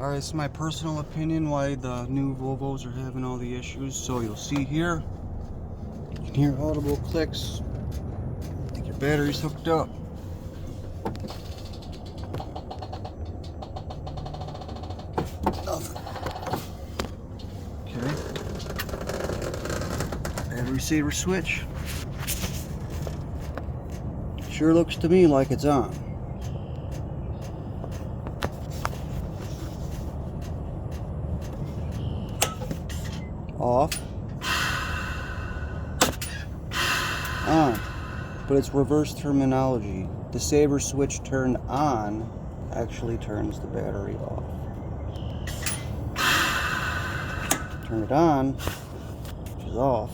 Alright, it's my personal opinion why the new Volvos are having all the issues. So you'll see here, you can hear audible clicks. I think your battery's hooked up. Nothing. Okay. Battery saver switch. Sure looks to me like it's on. Off. On. But it's reverse terminology. The saver switch turned on actually turns the battery off. Turn it on, which is off.